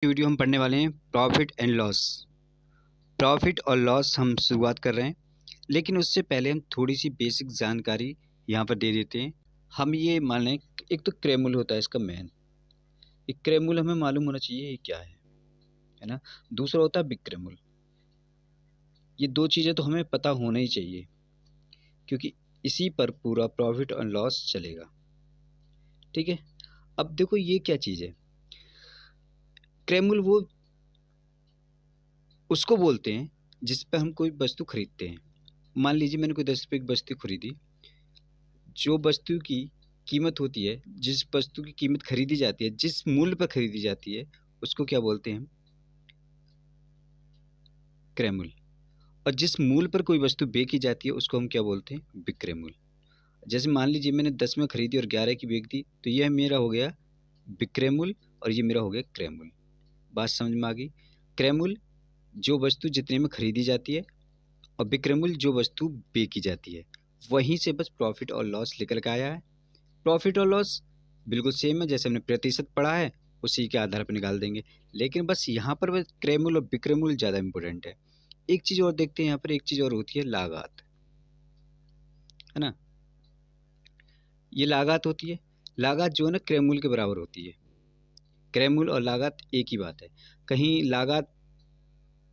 Video हम पढ़ने वाले हैं प्रॉफिट एंड लॉस। प्रॉफिट और लॉस हम शुरुआत कर रहे हैं, लेकिन उससे पहले हम थोड़ी सी बेसिक जानकारी यहाँ पर दे देते हैं। हम ये मान लें, एक तो क्रय होता है इसका मेन, एक क्रय हमें मालूम होना चाहिए ये क्या है ना। दूसरा होता है विक्रय। ये दो चीज़ें तो हमें पता होना ही चाहिए, क्योंकि इसी पर पूरा प्रॉफिट और लॉस चलेगा। ठीक है, अब देखो ये क्या चीज़ है। क्रय वो उसको बोलते हैं जिस पर हम कोई वस्तु खरीदते हैं। मान लीजिए मैंने कोई 10 रुपये की वस्तु खरीदी। जो वस्तु की कीमत होती है, जिस वस्तु की कीमत खरीदी जाती है, जिस मूल्य पर खरीदी जाती है, उसको क्या बोलते हैं हम? क्रय मूल्य। और जिस मूल्य पर कोई वस्तु बेची जाती है उसको हम क्या बोलते हैं? विक्रय मूल्य। जैसे मान लीजिए मैंने 10 में खरीदी और 11 की बेच दी, तो यह मेरा हो गया विक्रय मूल्य और ये मेरा हो गया क्रय मूल्य। बात समझ में आ गई? क्रय मूल्य जो वस्तु जितने में खरीदी जाती है, और विक्रय मूल्य जो वस्तु बेची जाती है। वहीं से बस प्रॉफिट और लॉस निकल के आया है। प्रॉफिट और लॉस बिल्कुल सेम है, जैसे हमने प्रतिशत पढ़ा है उसी के आधार पर निकाल देंगे। लेकिन बस यहाँ पर बस क्रय मूल्य और विक्रय मूल्य ज़्यादा इंपॉर्टेंट है। एक चीज़ और देखते हैं यहाँ पर, एक चीज़ और होती है लागत, है ना। ये लागत होती है। लागत जो है ना क्रय मूल्य के बराबर होती है। क्रय मूल्य और लागत एक ही बात है। कहीं लागत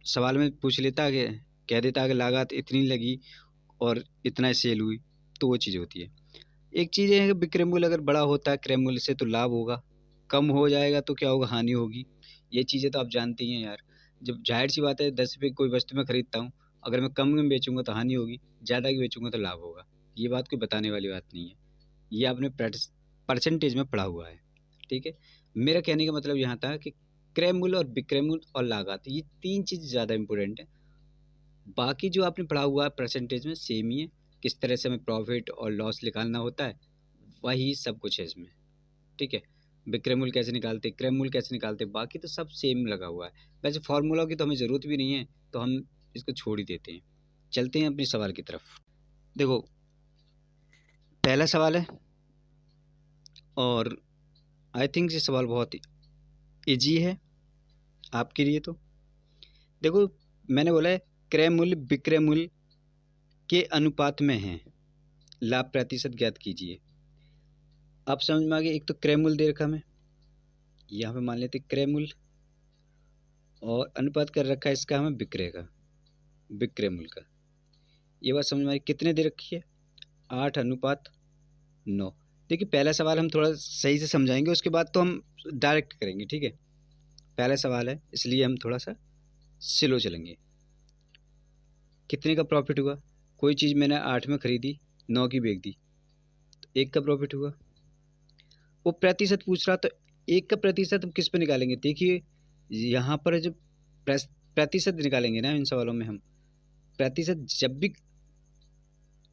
सवाल में पूछ लेता है, कह देता है कि लागत इतनी लगी और इतना सेल हुई, तो वो चीज़ होती है। एक चीज़ ये है कि विक्रय मूल्य अगर बड़ा होता है क्रय मूल्य से तो लाभ होगा, कम हो जाएगा तो क्या होगा? हानि होगी। ये चीज़ें तो आप जानते ही हैं यार। जब जाहिर सी बात है 10 रुपये की कोई वस्तु मैं खरीदता हूँ, अगर मैं कम में बेचूंगा तो हानि होगी, ज़्यादा की बेचूंगा तो लाभ होगा। ये बात कोई बताने वाली बात नहीं है, ये आपने परसेंटेज में पढ़ा हुआ है। ठीक है, मेरा कहने का मतलब यहाँ था कि क्रय मूल्य और विक्रय मूल्य और लागत, ये तीन चीज़ ज़्यादा इंपॉर्टेंट है। बाकी जो आपने पढ़ा हुआ है परसेंटेज में सेम ही है। किस तरह से हमें प्रॉफिट और लॉस निकालना होता है वही सब कुछ है इसमें। ठीक है, विक्रय मूल्य कैसे निकालते, क्रय मूल्य कैसे निकालते, बाकी तो सब सेम लगा हुआ है। वैसे फार्मूला की तो हमें ज़रूरत भी नहीं है, तो हम इसको छोड़ ही देते हैं। चलते हैं अपने सवाल की तरफ। देखो पहला सवाल है, और आई थिंक ये सवाल बहुत ईजी है आपके लिए। तो देखो मैंने बोला है क्रय मूल्य विक्रय मूल्य के अनुपात में है, लाभ प्रतिशत ज्ञात कीजिए। आप समझ में आ गए। एक तो क्रय मूल्य दे रखा हमें, यहाँ पे मान लेते क्रय मूल्य, और अनुपात कर रखा है इसका हमें विक्रय का, विक्रय मूल्य का। ये बात समझ में आई? कितने दे रखी है? 8:9। देखिए पहला सवाल हम थोड़ा सही से समझाएंगे, उसके बाद तो हम डायरेक्ट करेंगे। ठीक है, पहला सवाल है इसलिए हम थोड़ा सा स्लो चलेंगे। कितने का प्रॉफिट हुआ? कोई चीज़ मैंने 8 में खरीदी, 9 की बेच दी, तो 1 का प्रॉफिट हुआ। वो प्रतिशत पूछ रहा, तो 1 का प्रतिशत हम किस पे निकालेंगे? देखिए यहाँ पर जब प्रतिशत निकालेंगे ना इन सवालों में, हम प्रतिशत जब भी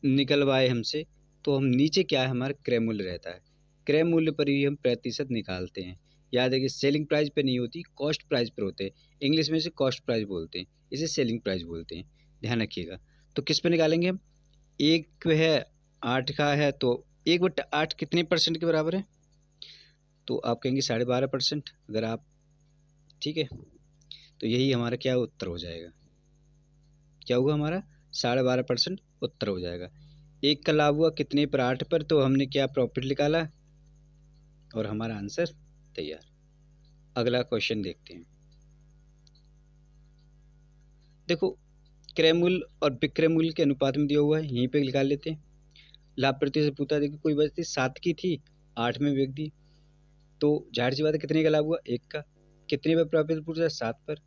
निकलवाए हमसे, तो हम नीचे क्या है हमारा क्रय मूल्य रहता है, क्रय मूल्य पर ही हम प्रतिशत निकालते हैं। याद है कि सेलिंग प्राइस पे नहीं होती, कॉस्ट प्राइस पर होते हैं। इंग्लिश में इसे कॉस्ट प्राइस बोलते हैं, इसे सेलिंग प्राइस बोलते हैं, ध्यान रखिएगा। तो किस पे निकालेंगे हम? एक है 8 का है, तो 1/8 कितने परसेंट के बराबर है? तो आप कहेंगे 12.5%। अगर आप, ठीक है, तो यही हमारा क्या उत्तर हो जाएगा? क्या हुआ हमारा? 12.5% उत्तर हो जाएगा। 1 का लाभ हुआ कितने पर? 8 पर। तो हमने क्या प्रॉफिट निकाला, और हमारा आंसर तैयार। अगला क्वेश्चन देखते हैं। देखो क्रय मूल्य और विक्रय मूल्य के अनुपात में दिया हुआ है, यहीं पे निकाल लेते हैं। लाभ प्रतिशत पूछा, देखिए कोई वस्तु 7 की थी, 8 में बेच दी, तो जाहिर सी बात है कितने का लाभ हुआ? 1 का। कितने पर प्रॉफिट पूछा? 7 पर।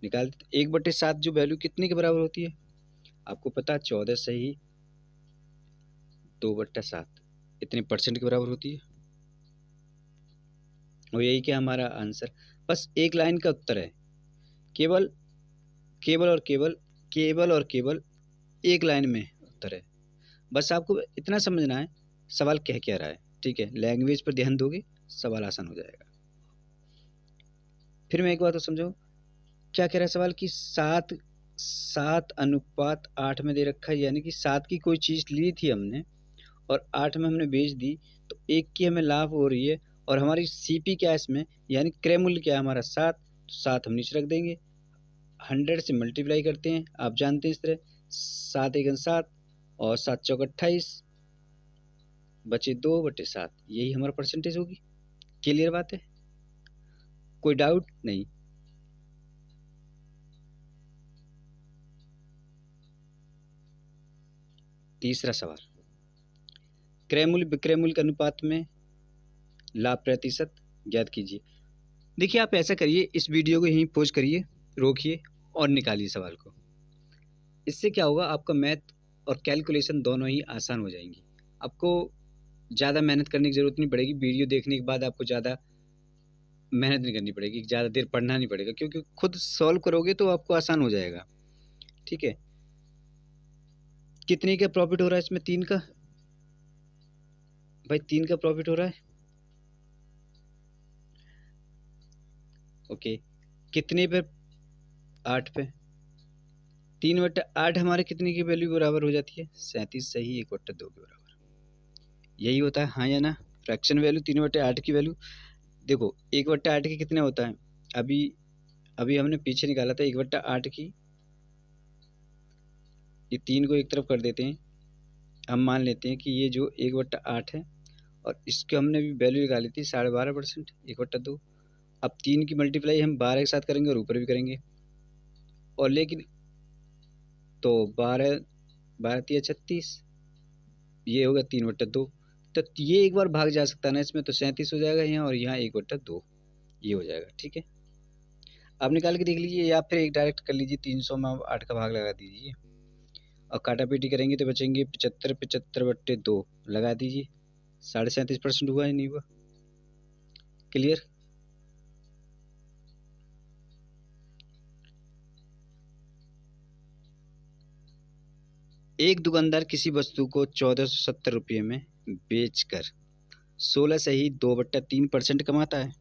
निकाल देते। 1/7 जो वैल्यू कितने के बराबर होती है? आपको पता है 14 सही 2/7 इतने परसेंट के बराबर होती है। और यही क्या हमारा आंसर? बस एक लाइन का उत्तर है। केवल केवल और केवल केवल और केवल एक लाइन में उत्तर है। बस आपको इतना समझना है सवाल कह क्या रहा है। ठीक है, लैंग्वेज पर ध्यान दोगे सवाल आसान हो जाएगा। फिर मैं एक बात तो समझो, क्या कह रहा है सवाल कि 7:8 में दे रखा है, यानी कि 7 की कोई चीज़ ली थी हमने और 8 में हमने बेच दी, तो 1 की हमें लाभ हो रही है, और हमारी सीपी क्या है इसमें, यानी क्रय मूल्य क्या है हमारा? 7। तो 7 हम नीचे रख देंगे, 100 से मल्टीप्लाई करते हैं, आप जानते हैं इस तरह 7 एकम 7 और 7 चौक 28 बचे 2/7, यही हमारा परसेंटेज होगी। क्लियर बात है, कोई डाउट नहीं। तीसरा सवाल, क्रय मूल्य विक्रय मूल्य के अनुपात में लाभ प्रतिशत ज्ञात कीजिए। देखिए आप ऐसा करिए, इस वीडियो को यहीं पॉज करिए, रोकिए और निकालिए सवाल को। इससे क्या होगा, आपका मैथ और कैलकुलेशन दोनों ही आसान हो जाएंगी। आपको ज़्यादा मेहनत करने की ज़रूरत नहीं पड़ेगी। वीडियो देखने के बाद आपको ज़्यादा मेहनत नहीं करनी पड़ेगी, ज़्यादा देर पढ़ना नहीं पड़ेगा, क्योंकि खुद सॉल्व करोगे तो आपको आसान हो जाएगा। ठीक है, कितने का प्रॉफिट हो रहा है इसमें? 3 का। भाई 3 का प्रॉफिट हो रहा है। ओके, कितने पे? 8 पे। 3/8 हमारे कितने की वैल्यू बराबर हो जाती है? 37। सही, 1/2 के बराबर यही होता है, हाँ या ना? फ्रैक्शन वैल्यू 3/8 की वैल्यू देखो, 1/8 की कितने होता है? अभी अभी हमने पीछे निकाला था 1/8 की। ये 3 को एक तरफ कर देते हैं, हम मान लेते हैं कि ये जो 1/8 है और इसके हमने अभी वैल्यू निकाली थी 12.5%, 1/2। अब 3 की मल्टीप्लाई हम 12 के साथ करेंगे और ऊपर भी करेंगे, और लेकिन तो 12 12 तिया 36, ये होगा 3/2। तो ये एक बार भाग जा सकता है ना इसमें, तो 37 हो जाएगा यहाँ, और यहाँ 1/2 ये हो जाएगा। ठीक है, आप निकाल के देख लीजिए, या फिर एक डायरेक्ट कर लीजिए, 300 में आप 8 का भाग लगा दीजिए और काटा पीटी करेंगे तो बचेंगे 75/2 लगा दीजिए। 37.5% हुआ है, नहीं हुआ? क्लियर? एक दुकानदार किसी वस्तु को 1470 रुपये में बेचकर 16 से ही 2/3% कमाता है।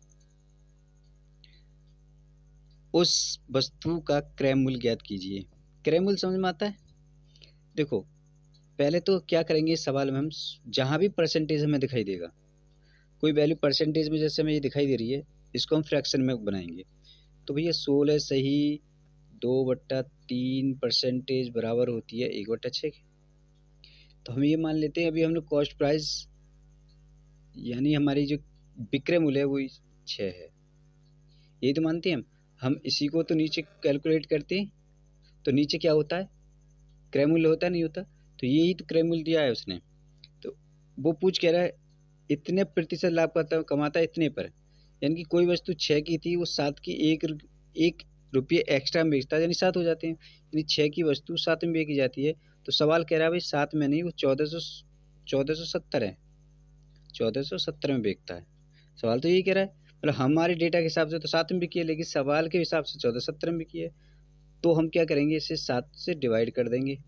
उस वस्तु का क्रय मूल्य ज्ञात कीजिए। क्रय मूल्य समझ में आता है? देखो, पहले तो क्या करेंगे, इस सवाल में हम जहाँ भी परसेंटेज हमें दिखाई देगा, कोई वैल्यू परसेंटेज में जैसे हमें ये दिखाई दे रही है, इसको हम फ्रैक्शन में बनाएंगे। तो भैया 16 सही 2/3% बराबर होती है 1/6 के। तो हम ये मान लेते हैं, अभी हमने कॉस्ट प्राइस यानी हमारी जो विक्रय मूल्य है वो 6 है, यही तो मानते हैं हम इसी को तो नीचे कैलकुलेट करते हैं, तो नीचे क्या होता है? क्रय मूल्य होता है, नहीं होता? तो यही तो क्रय मूल्य दिया है उसने। तो वो पूछ कह रहा है इतने प्रतिशत लाभ कमाता है इतने पर, यानी कि कोई वस्तु 6 की थी, वो 7 की 1 रुपये एक्स्ट्रा में बेचता है, यानी 7 हो जाते हैं, यानी 6 की वस्तु 7 में बेची जाती है। तो सवाल कह रहा है भाई 7 में नहीं, वो 1470 है, 1470 में बेचता है। सवाल तो यही कह रहा है, मतलब हमारे डेटा के हिसाब से तो 7 में बिकी है, लेकिन सवाल के हिसाब से 1470 में बिकी है। तो हम क्या करेंगे, इसे 7 से डिवाइड कर देंगे,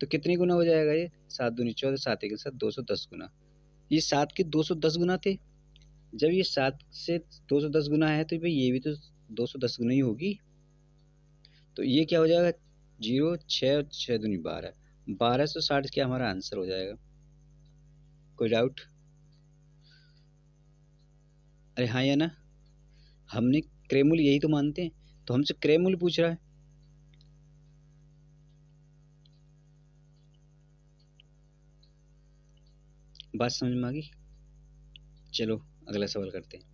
तो कितनी गुना हो जाएगा ये? 7 दूनी 14, 7 एक साथ 210 गुना। ये 7 के 210 गुना थे। जब ये 7 से 210 गुना है तो भाई ये भी तो 210 गुना ही होगी। तो ये क्या हो जाएगा? 0 6 6 दूनी 12, 1260 क्या हमारा आंसर हो जाएगा? कोई डाउट? अरे हाँ या ना? हमने क्रय मूल्य यही तो मानते हैं, तो हमसे क्रय मूल्य पूछ रहा है। बात समझ में आ गई? चलो अगला सवाल करते हैं।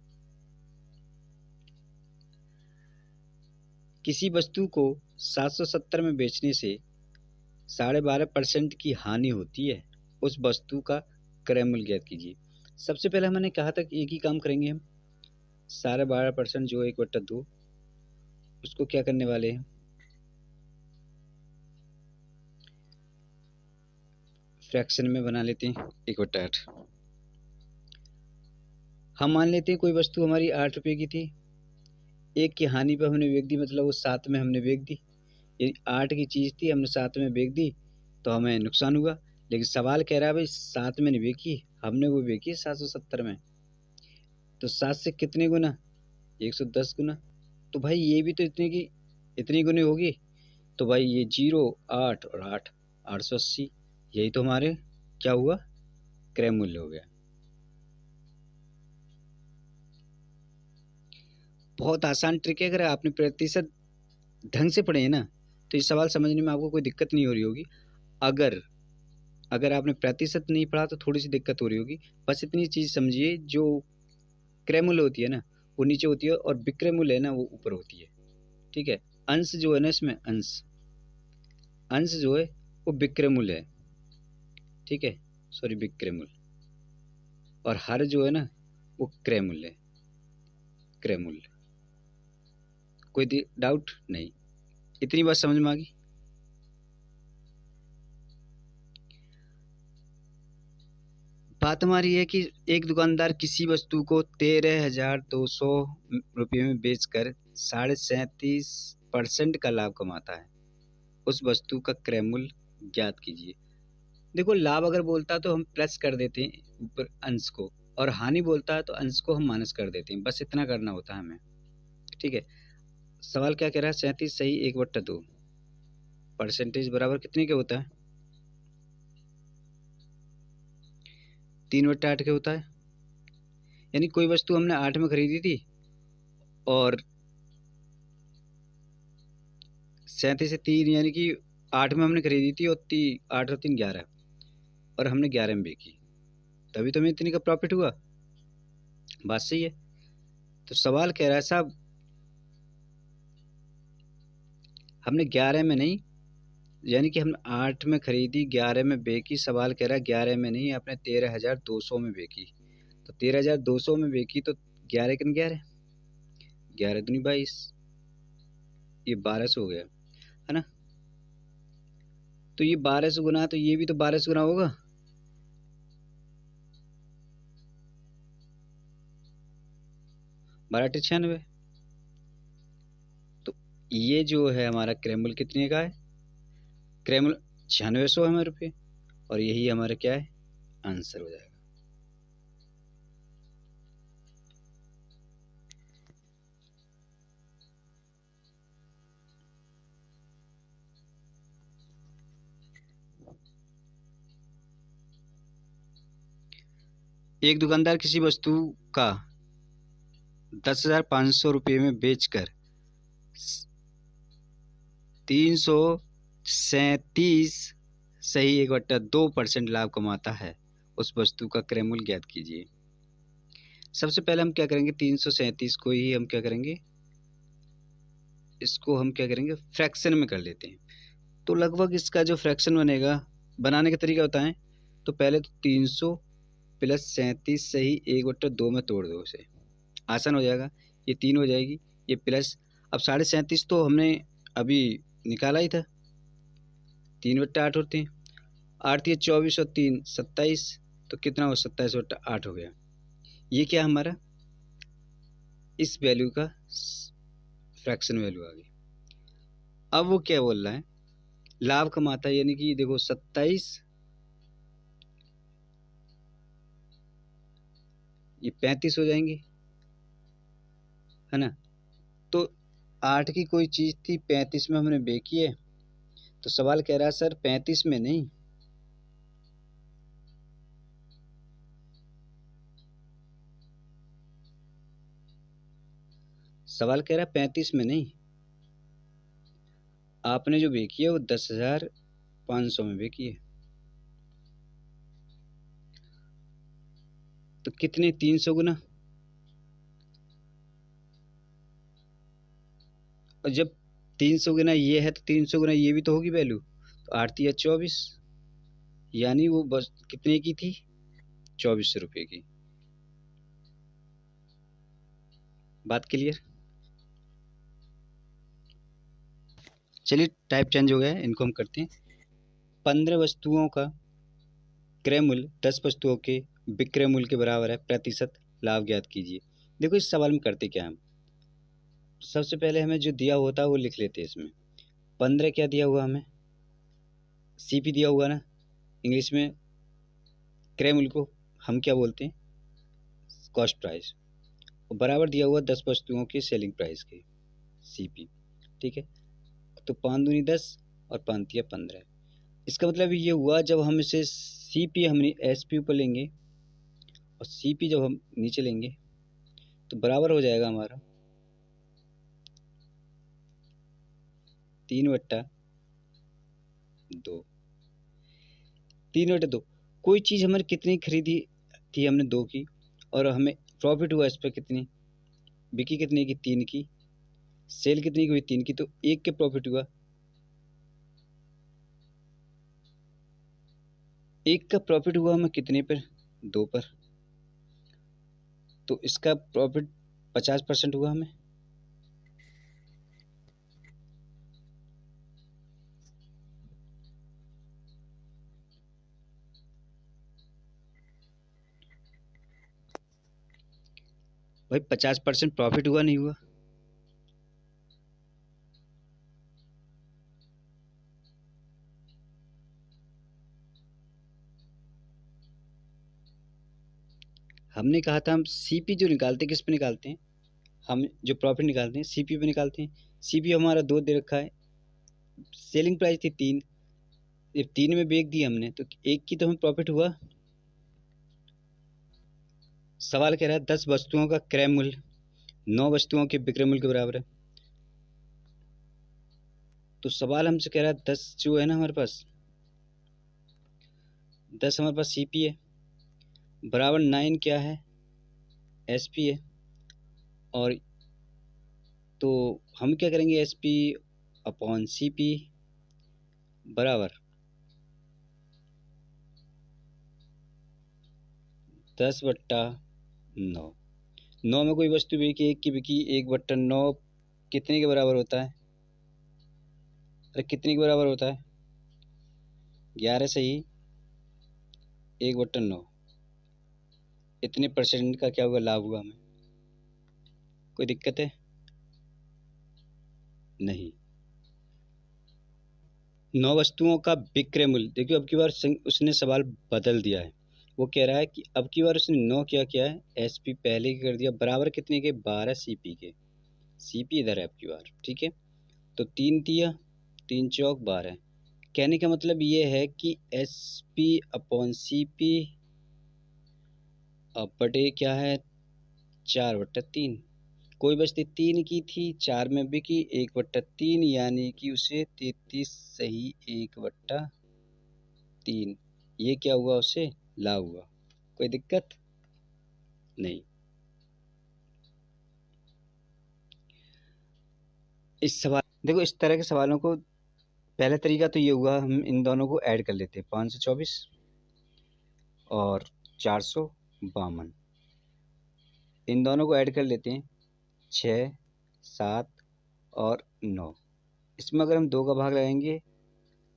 किसी वस्तु को 770 में बेचने से 12.5% की हानि होती है, उस वस्तु का क्रय मूल्य ज्ञात कीजिए। सबसे पहले मैंने कहा था कि एक ही काम करेंगे हम, 12.5% जो 1/2 उसको क्या करने वाले हैं, फ्रैक्शन में बना लेते हैं 1/8। हम मान लेते हैं कोई वस्तु हमारी 8 रुपये की थी, 1 की हानि पर हमने बेच दी, मतलब वो 7 में हमने बेच दी। ये 8 की चीज़ थी, हमने 7 में बेच दी, तो हमें नुकसान हुआ। लेकिन सवाल कह रहा है भाई 7 में नहीं बेची, हमने वो बेची 770 में। तो 7 से कितने गुना? 110 गुना। तो भाई ये भी तो इतनी गुनी होगी। तो भाई ये 0 8 और 8 880, यही तो हमारे क्या हुआ? क्रय मूल्य हो गया। बहुत आसान ट्रिक है, अगर आपने प्रतिशत ढंग से पढ़े हैं ना तो ये सवाल समझने में आपको कोई दिक्कत नहीं हो रही होगी। अगर अगर आपने प्रतिशत नहीं पढ़ा तो थोड़ी सी दिक्कत हो रही होगी। बस इतनी चीज़ समझिए, जो क्रयमूल्य होती है ना वो नीचे होती है और विक्रयमूल्य है ना वो ऊपर होती है। ठीक है, अंश जो है ना इसमें अंश अंश जो है वो विक्रयमूल्य है। ठीक है, सॉरी विक्रयमूल्य, और हर जो है ना वो क्रयमूल्य है। क्रयमूल्य, कोई डाउट नहीं, इतनी बात समझ में आ गई। बात हमारी है कि एक दुकानदार किसी वस्तु को 13,200 रुपये में बेचकर 37.5% का लाभ कमाता है। उस वस्तु का क्रय मूल्य ज्ञात कीजिए। देखो, लाभ अगर बोलता है तो हम प्लस कर देते हैं ऊपर अंश को, और हानि बोलता है तो अंश को हम माइनस कर देते हैं। बस इतना करना होता है हमें। ठीक है, सवाल क्या कह रहा है? 37 सही 1/2 परसेंटेज बराबर कितने के होता है? 3/8 के होता है। यानी कोई वस्तु हमने 8 में खरीदी थी और 37 से 3, यानी कि 8 में हमने खरीदी थी और 8 और 3 11, और हमने 11 में बेची, तभी तो हमें इतनी का प्रॉफिट हुआ। बात सही है। तो सवाल कह रहा है साहब, हमने 11 में नहीं, यानी कि हमने 8 में खरीदी 11 में बेची। सवाल कह रहा है 11 में नहीं, आपने 13,200 में बेची। तो 13,200 में बेची तो 11 किन 11, 11 दूनी 22, ये 1200 हो गया, है ना। तो ये 1200 गुना, तो ये भी तो 1200 गुना होगा। बारह 96। तो ये जो है हमारा क्रैमल कितने का है? क्रैमल 9600 है हमारे रुपये, और यही हमारा क्या है? आंसर हो जाएगा। एक दुकानदार किसी वस्तु का 10,500 रुपये में बेचकर 337 सही 1/2% लाभ कमाता है। उस वस्तु का क्रय मूल्य ज्ञात कीजिए। सबसे पहले हम क्या करेंगे? 337 को ही हम क्या करेंगे? इसको हम क्या करेंगे? फ्रैक्शन में कर लेते हैं। तो लगभग इसका जो फ्रैक्शन बनेगा, बनाने का तरीका होता है, तो पहले तो 300 प्लस 37 सही 1/2 में तोड़ दो उसे, आसान हो जाएगा। ये 3 हो जाएगी, ये प्लस, अब 37.5 तो हमने अभी निकाला ही था, 3/8 होते हैं। 8 या 24 और 3 27, तो कितना हो? 27/8 हो गया। ये क्या हमारा इस वैल्यू का फ्रैक्शन वैल्यू आ गई। अब वो क्या बोल रहा है? लाभ कमाता है, यानी कि देखो 27, ये 35 हो जाएंगे, है ना। तो 8 की कोई चीज़ थी, 35 में हमने बेची है। तो सवाल कह रहा है सर 35 में नहीं, सवाल कह रहा है 35 में नहीं, आपने जो बेची है वो 10,500 में बेची है। तो कितने? 300 गुना। और जब 300 गुना ये है तो 300 गुना ये भी तो होगी वैल्यू। तो 8 या 24, यानी वो बस कितने की थी? 2400 रुपये की। बात क्लियर? चलिए, टाइप चेंज हो गया है, इनको हम करते हैं। 15 वस्तुओं का क्रय मूल्य 10 वस्तुओं के विक्रय मूल्य के बराबर है, प्रतिशत लाभ ज्ञात कीजिए। देखो, इस सवाल में करते क्या हम, सबसे पहले हमें जो दिया होता है वो लिख लेते हैं। इसमें 15 क्या दिया हुआ हमें? सीपी दिया हुआ ना, इंग्लिश में क्रय मूल्य को हम क्या बोलते हैं? Cost price. और बराबर दिया हुआ 10 वस्तुओं की सेलिंग प्राइस के, सीपी। ठीक है, तो 5 दूनी 10 और 5 तिया 15। इसका मतलब ये हुआ, जब हम इसे सीपी हमने एसपी ऊपर लेंगे और सीपी जब हम नीचे लेंगे तो बराबर हो जाएगा हमारा 3/2। 3/2। कोई चीज़ हमारे कितनी खरीदी थी हमने, 2 की, और हमें प्रॉफिट हुआ इस पर कितनी, बिकी कितनी की, 3 की, सेल कितनी की हुई, 3 की, तो 1 के प्रॉफिट हुआ। 1 का प्रॉफिट हुआ हमें कितने पर, 2 पर, तो इसका प्रॉफिट 50% हुआ हमें। भाई 50% प्रॉफिट हुआ नहीं हुआ। हमने कहा था हम सीपी जो निकालते हैं किस पे निकालते हैं, हम जो प्रॉफिट निकालते हैं सीपी पे निकालते हैं। सीपी हमारा 2 दे रखा है, सेलिंग प्राइस थी 3, जब 3 में बेच दी हमने तो 1 की तो हमें प्रॉफिट हुआ। सवाल कह रहा है 10 वस्तुओं का क्रय मूल्य 9 वस्तुओं के विक्रय मूल्य के बराबर है। तो सवाल हमसे कह रहा है 10 जो है ना हमारे पास, 10 हमारे पास सीपी है, बराबर 9 क्या है, एसपी है। और तो हम क्या करेंगे, एसपी अपॉन सीपी बराबर 10/9। 9 में कोई वस्तु बिकी, 1 की बिकी, 1/9 कितने के बराबर होता है, अरे कितने के बराबर होता है, 11 सही, 1/9, इतने परसेंट का क्या हुआ, लाभ हुआ हमें। कोई दिक्कत है, नहीं। 9 वस्तुओं का विक्रय मूल्य, देखिए अब की बार उसने सवाल बदल दिया है। वो कह रहा है कि अब की बार उसने 9 क्या किया है, एसपी पहले की कर दिया, बराबर कितने के, 12 सीपी के। सीपी इधर है अब की बार, ठीक है। तो 3 दिया, 3 चौक 12। कहने का मतलब ये है कि एसपी अपॉन सीपी अब बटे क्या है, 4/3। कोई बचती 3 की थी, 4 में बिकी, 1/3, यानी कि उसे 33 सही 1/3, ये क्या हुआ, उसे लाभ हुआ। कोई दिक्कत नहीं। इस सवाल देखो, इस तरह के सवालों को पहला तरीका तो ये हुआ, हम इन दोनों को ऐड कर लेते हैं, 524 और 452, इन दोनों को ऐड कर लेते हैं, 6, 7 और 9। इसमें अगर हम 2 का भाग लगाएंगे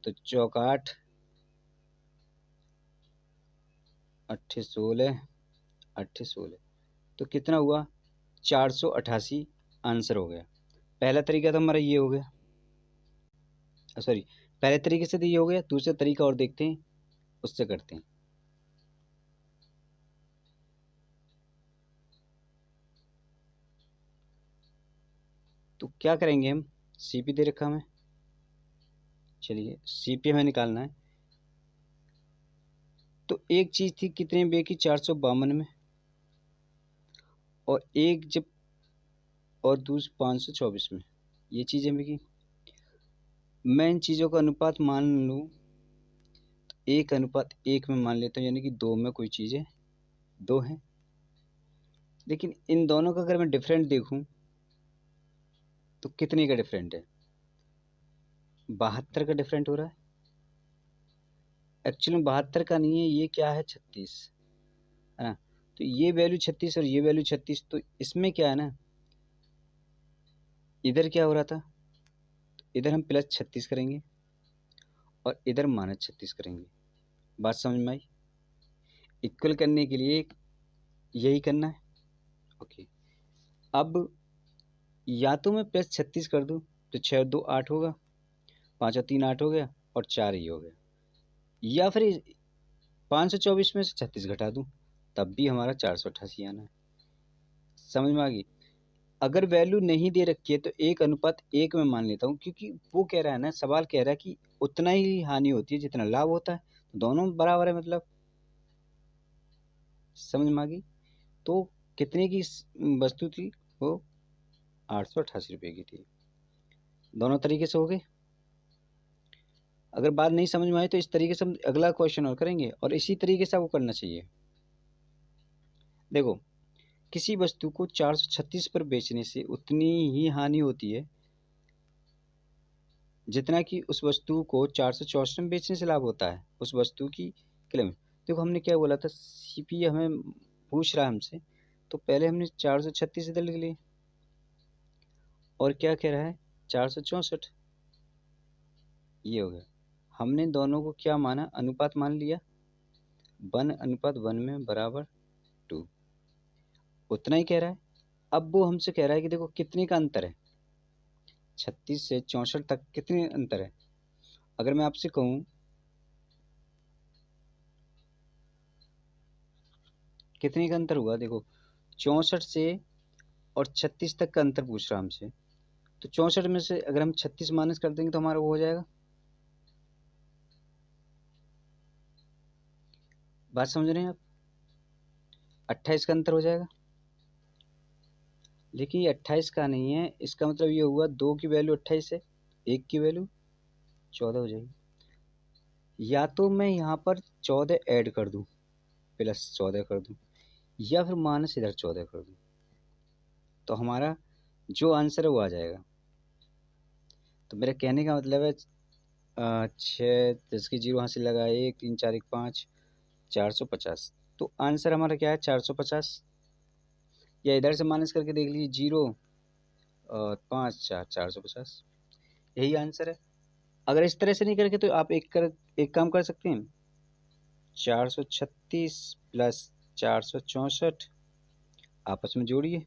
तो चौक 8, 8 16, 8 16, तो कितना हुआ, 488 आंसर हो गया। पहला तरीका तो हमारा ये हो गया, सॉरी, पहले तरीके से तो ये हो गया। दूसरा तरीका और देखते हैं, उससे करते हैं। तो क्या करेंगे हम, सीपी दे रखा हमें, चलिए सीपी हमें निकालना है। तो एक चीज़ थी कितने में बेची, 452 में, और एक जब, और दूसरी 524 में, ये चीज़ें बिकी। मैं इन चीज़ों का अनुपात मान लूँ तो 1:1 में मान लेता हूँ, यानी कि 2 में कोई चीज़ें 2 हैं। लेकिन इन दोनों का अगर मैं डिफरेंट देखूँ तो कितने का डिफरेंट है, 72 का डिफरेंट हो रहा है। एक्चुअली में 72 का नहीं है, ये क्या है, 36 है ना। तो ये वैल्यू 36 और ये वैल्यू 36, तो इसमें क्या है ना, इधर क्या हो रहा था, तो इधर हम +36 करेंगे और इधर -36 करेंगे। बात समझ में आई। इक्वल करने के लिए यही करना है। ओके, अब या तो मैं +36 कर दूं तो 6 और 2 8 होगा, 5 और 3 8 हो गया, और 4 ही हो गया। या फिर 524 में से 36 घटा दूं, तब भी हमारा 488 आना है। समझ में आ गई। अगर वैल्यू नहीं दे रखी है तो 1:1 में मान लेता हूँ, क्योंकि वो कह रहा है ना, सवाल कह रहा है कि उतना ही हानि होती है जितना लाभ होता है, तो दोनों बराबर है मतलब। समझ में आ गई। तो कितने की वस्तु थी वो, 888 रुपये की थी। दोनों तरीके से हो गए। अगर बात नहीं समझ में आए तो इस तरीके से हम अगला क्वेश्चन और करेंगे और इसी तरीके से आपको करना चाहिए। देखो, किसी वस्तु को 436 पर बेचने से उतनी ही हानि होती है जितना कि उस वस्तु को 464 में बेचने से लाभ होता है उस वस्तु की कीमत। देखो हमने क्या बोला था, सीपी हमें पूछ रहा है हमसे, तो पहले हमने 436 इधर लिख लिए और क्या कह रहा है 464, ये हो गया। हमने दोनों को क्या माना, अनुपात मान लिया, 1:1 में बराबर 2, उतना ही कह रहा है। अब वो हमसे कह रहा है कि देखो कितने का अंतर है, 36 से 64 तक कितने अंतर है। अगर मैं आपसे कहूँ कितने का अंतर हुआ, देखो 64 से और 36 तक का अंतर पूछ रहा हमसे, तो 64 में से अगर हम 36 माइनस कर देंगे तो हमारा वो हो जाएगा। बात समझ रहे हैं आप, 28 का अंतर हो जाएगा। लेकिन ये 28 का नहीं है, इसका मतलब ये हुआ 2 की वैल्यू 28 है, 1 की वैल्यू 14 हो जाएगी। या तो मैं यहाँ पर 14 ऐड कर दूँ, प्लस 14 कर दूँ, या फिर माइनस इधर 14 कर दूँ, तो हमारा जो आंसर है वो आ जाएगा। तो मेरा कहने का मतलब है 6 10 की जीरो यहाँ से लगा, 1 3 4 1 5, 450। तो आंसर हमारा क्या है 450, या इधर से माइनस करके देख लीजिए 0 5 4 450, यही आंसर है। अगर इस तरह से नहीं करके तो आप एक काम कर सकते हैं, 436 प्लस 464 आपस में जोड़िए,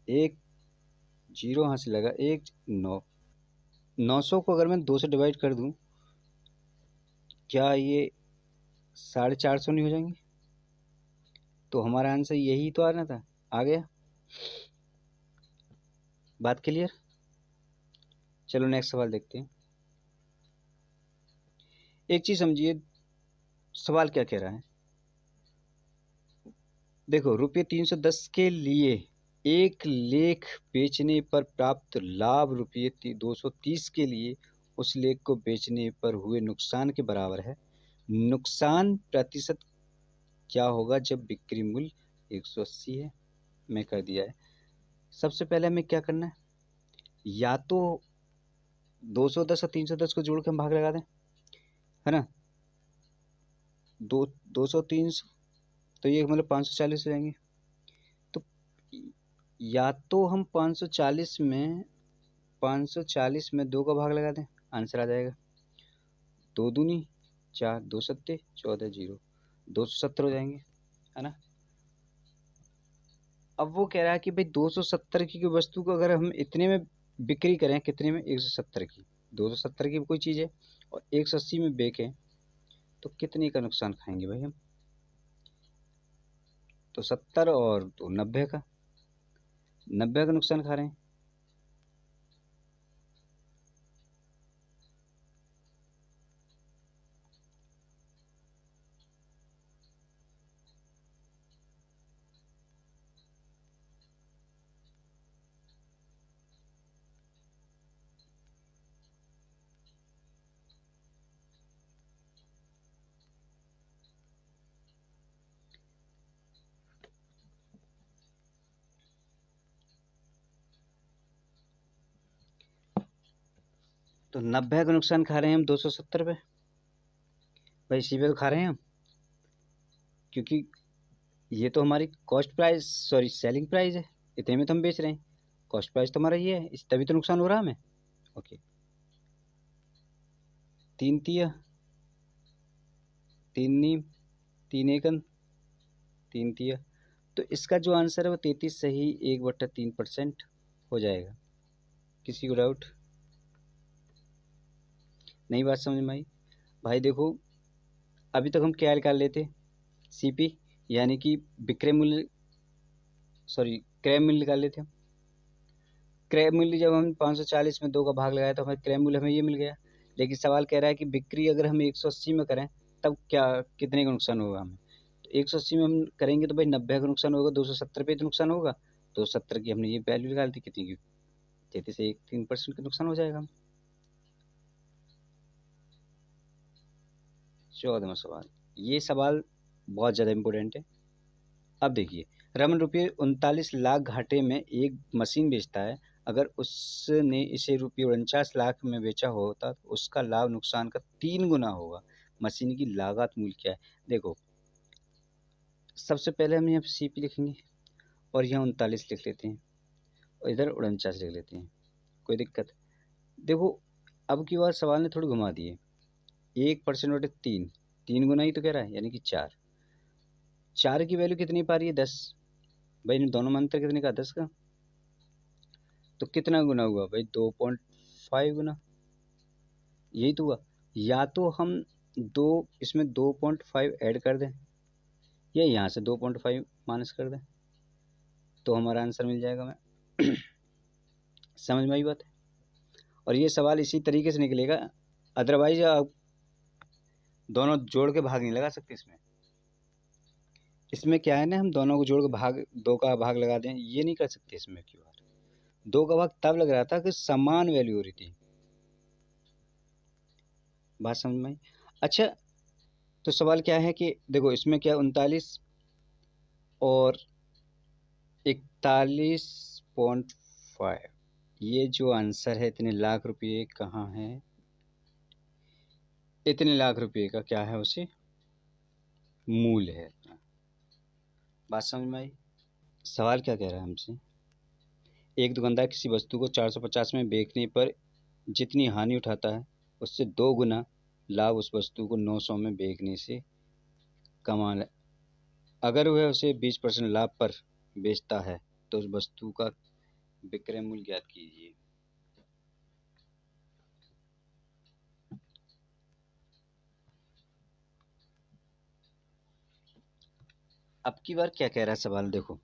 एक जीरो यहाँ से लगा, 1 9, 900 को अगर मैं 2 से डिवाइड कर दूं, क्या ये 450 नहीं हो जाएंगे। तो हमारा आंसर यही तो आना था, आ गया। बात क्लियर। चलो नेक्स्ट सवाल देखते हैं। एक चीज समझिए, सवाल क्या कह रहा है। देखो, रुपये 310 के लिए एक लेख बेचने पर प्राप्त लाभ रुपये 230 के लिए उस लेख को बेचने पर हुए नुकसान के बराबर है। नुकसान प्रतिशत क्या होगा जब बिक्री मूल्य 180 है। मैं कर दिया है। सबसे पहले हमें क्या करना है, या तो 210 और 310 को जोड़ के हम भाग लगा दें, है ना। 200 300, तो ये मतलब 540 हो जाएंगे। तो या तो हम 540 में 2 का भाग लगा दें, आंसर आ जाएगा। 2 दूनी 4, 2 सत्ते 14, 0, 270 हो जाएंगे, है ना। अब वो कह रहा है कि भाई 270 की वस्तु को अगर हम इतने में बिक्री करें, कितने में, 170 की, 270 की कोई चीज़ है और 180 में बेचें, तो कितने का नुकसान खाएंगे भाई हम। तो 70 और तो 90 का, 90 का नुकसान खा रहे हैं। तो 90 का नुकसान खा रहे हैं हम 270 पे, भाई इसी पे तो खा रहे हैं हम, क्योंकि ये तो हमारी cost price, sorry selling price है, इतने में तो हम बेच रहे हैं। कॉस्ट प्राइस तो हमारा ये है, इस तभी तो नुकसान हो रहा है हमें। ओके, 3 तिया 3 नीम 3 एकन 3 तिया, तो इसका जो आंसर है वो 33 सही 1/3% हो जाएगा। किसी को डाउट? नई बात समझ में आई? भाई देखो, अभी तक हम क्या निकाल लेते, सीपी यानी कि विक्रय मूल्य, सॉरी क्रय मूल्य निकाल लेते हम। क्रय मूल्य जब हम 540 में 2 का भाग लगाया तो हमें क्रय मूल्य हमें ये मिल गया। लेकिन सवाल कह रहा है कि बिक्री अगर हम 180 में करें तब क्या, कितने का नुकसान होगा हमें। तो 180 में हम करेंगे तो भाई 90 का नुकसान होगा, 270 पे तो नुकसान होगा। 270 की हमने ये वैल्यू निकाल दी कितनी की, 33 से 1 3% का नुकसान हो जाएगा। 14वां सवाल, ये सवाल बहुत ज़्यादा इम्पोर्टेंट है। अब देखिए, रमन रुपये 39 लाख घाटे में एक मशीन बेचता है। अगर उसने इसे रुपये 49 लाख में बेचा होता तो उसका लाभ नुकसान का 3 गुना होगा। मशीन की लागत मूल्य क्या है? देखो, सबसे पहले हम यहाँ पे CP लिखेंगे और यहाँ 39 लिख लेते हैं और इधर 49 लिख लेते हैं। कोई दिक्कत? देखो, अब की बार सवाल ने थोड़ी घुमा दिए। 1% बटे 3, 3 गुना ही तो कह रहा है, यानी कि 4। 4 की वैल्यू कितनी पा रही है? 10। भाई इन दोनों में अंतर कितने का? 10 का। तो कितना गुना हुआ भाई? 2.5 गुना। यही तो हुआ। या तो हम इसमें 2.5 ऐड कर दें या यहाँ से 2.5 माइनस कर दें तो हमारा आंसर मिल जाएगा हमें। समझ में आई बात है? और ये सवाल इसी तरीके से निकलेगा, अदरवाइज आप दोनों जोड़ के भाग नहीं लगा सकते। इसमें क्या है ना, हम दोनों को जोड़ के भाग, 2 का भाग लगा दें, ये नहीं कर सकते इसमें। क्यों? 2 का भाग तब लग रहा था कि समान वैल्यू हो रही थी। बात समझ में आई? अच्छा, तो सवाल क्या है कि देखो, इसमें क्या 39 और 41.5, ये जो आंसर है, इतने लाख रुपये कहाँ है? इतने लाख रुपये का क्या है? उसे मूल्य है। बात समझ में आई? सवाल क्या कह रहा है हमसे? एक दुकानदार किसी वस्तु को 450 में बेचने पर जितनी हानि उठाता है उससे 2 गुना लाभ उस वस्तु को 900 में बेचने से कमा ले। अगर वह उसे 20% लाभ पर बेचता है तो उस वस्तु का विक्रय मूल्य ज्ञात कीजिए। अब की बार क्या कह रहा है सवाल? देखो,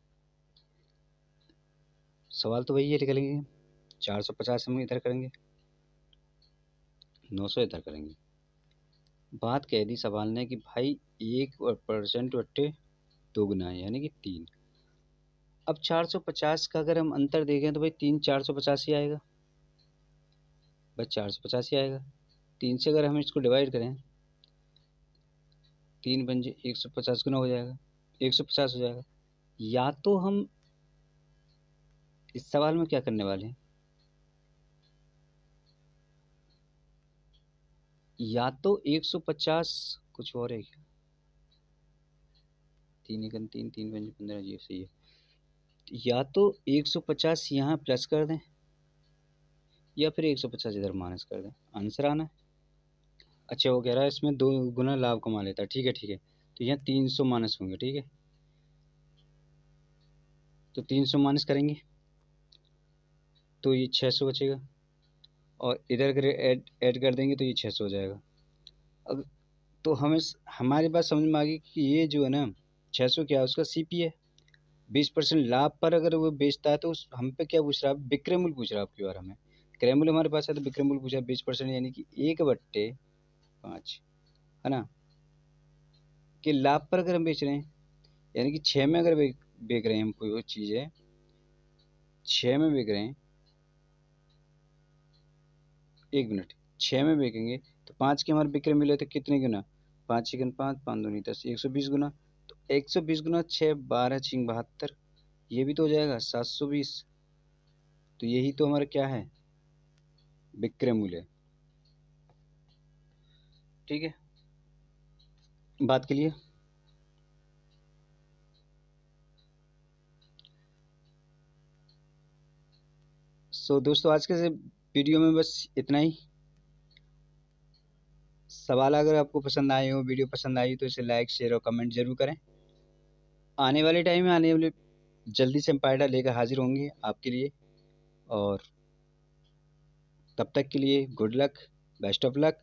सवाल तो वही है, लिख लेंगे 450 हम इधर करेंगे, 900 इधर करेंगे। बात कह दी सवाल ने कि भाई 1% बट्टे 2 गुना है, यानी कि 3। अब 450 का अगर हम अंतर देखें तो भाई 3 450 ही आएगा। बस 450 ही आएगा। 3 से अगर हम इसको डिवाइड करें, 3 बन जाए 150 गुना हो जाएगा, 150 हो जाएगा। या तो हम इस सवाल में क्या करने वाले हैं, या तो 150 कुछ और है क्या? 3 एकन 3, 3 पंजे 15, जी सही है। या तो 150 यहाँ प्लस कर दें या फिर 150 इधर माइनस कर दें, आंसर आना है। अच्छा, वो कह रहा है इसमें 2 गुना लाभ कमा लेता है। ठीक है, ठीक है, तो यहाँ 300 माइनस होंगे। ठीक है, तो 300 माइनस करेंगे तो ये 600 बचेगा और इधर अगर ऐड कर देंगे तो ये 600 हो जाएगा। अब तो हमें हमारी बात समझ में आ गई कि ये जो है ना 600 क्या है, उसका CP है। 20% लाभ पर अगर वो बेचता है तो उस हम पे क्या पूछ रहा है? विक्रय मूल्य पूछ रहा है। आपकी बार हमें क्रय मूल्य हमारे पास है तो विक्रय मूल्य पूछा 20%, यानी कि 1/5 है ना, कि लाभ पर अगर हम बेच रहे हैं, यानी कि 6 में अगर बेच रहे हैं, हम कोई चीज़ है 6 में बेच रहे हैं, 1 मिनट, 6 में बेचेंगे तो 5 के हमारे विक्रय मूल्य तो कितने गुना? 5 एकन 5, 5 दूनी 10, 120 गुना। तो 120 गुना 6, 12 छिंग 72, ये भी तो हो जाएगा 720। तो यही तो हमारा क्या है? विक्रय मूल्य। ठीक है, बात के लिए। दोस्तों, आज के वीडियो में बस इतना ही। सवाल अगर आपको पसंद आए हो, वीडियो पसंद आई तो इसे लाइक, शेयर और कमेंट जरूर करें। आने वाले टाइम में आने वाले जल्दी से एम्पायडा लेकर हाजिर होंगे आपके लिए। और तब तक के लिए good luck, best of luck.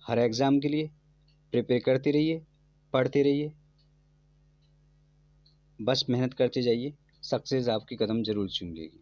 Her exam के लिए प्रिपेयर करते रहिए, पढ़ते रहिए, बस मेहनत करते जाइए, सक्सेस आपकी कदम ज़रूर चूम लेगी।